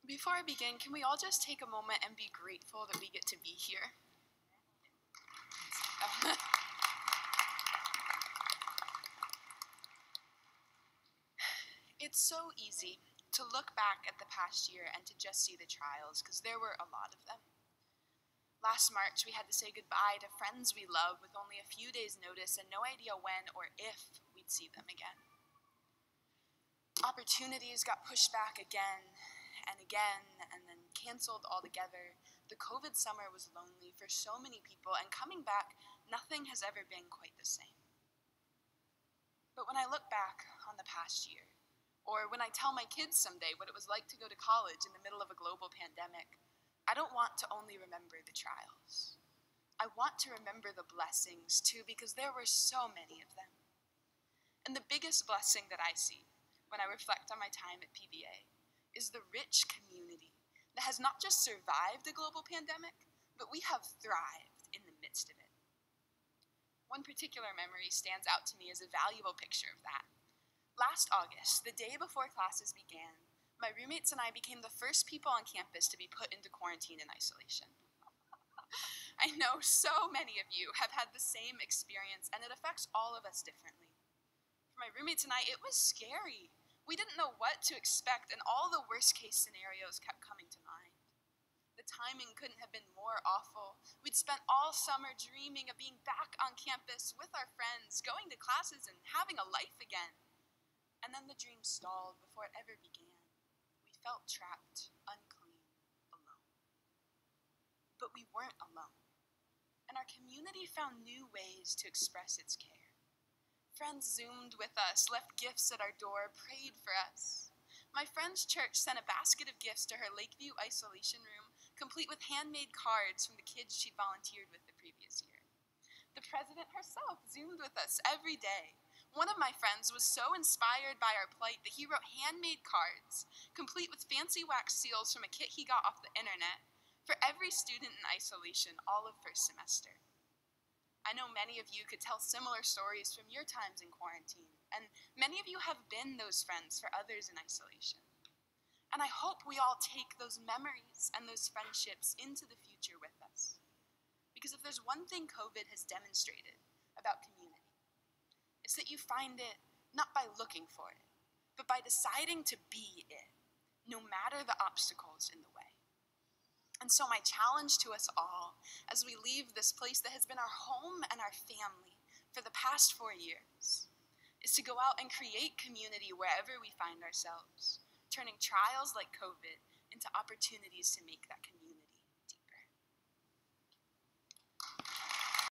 Before I begin, can we all just take a moment and be grateful that we get to be here? It's so easy to look back at the past year and to just see the trials, because there were a lot of them. Last March, we had to say goodbye to friends we love with only a few days' notice and no idea when or if we'd see them again. Opportunities got pushed back again and then canceled altogether. The COVID summer was lonely for so many people, and coming back, nothing has ever been quite the same. But when I look back on the past year, or when I tell my kids someday what it was like to go to college in the middle of a global pandemic, I don't want to only remember the trials. I want to remember the blessings too, because there were so many of them. And the biggest blessing that I see when I reflect on my time at PBA is the rich community that has not just survived the global pandemic, but we have thrived in the midst of it. One particular memory stands out to me as a valuable picture of that. Last August, the day before classes began, my roommates and I became the first people on campus to be put into quarantine and isolation. I know so many of you have had the same experience, and it affects all of us differently. For my roommates and I, it was scary. We didn't know what to expect, and all the worst-case scenarios kept coming to mind. The timing couldn't have been more awful. We'd spent all summer dreaming of being back on campus with our friends, going to classes, and having a life again. And then the dream stalled before it ever began. We felt trapped, unclean, alone. But we weren't alone. And our community found new ways to express its care. Friends Zoomed with us, left gifts at our door, prayed for us. My friend's church sent a basket of gifts to her Lakeview isolation room, complete with handmade cards from the kids she'd volunteered with the previous year. The president herself Zoomed with us every day. One of my friends was so inspired by our plight that he wrote handmade cards, complete with fancy wax seals from a kit he got off the internet, for every student in isolation all of first semester. I know many of you could tell similar stories from your times in quarantine, and many of you have been those friends for others in isolation. And I hope we all take those memories and those friendships into the future with us. Because if there's one thing COVID has demonstrated about community, it's that you find it not by looking for it, but by deciding to be it, no matter the obstacles in the way. And so my challenge to us all, as we leave this place that has been our home and our family for the past 4 years, is to go out and create community wherever we find ourselves, turning trials like COVID into opportunities to make that community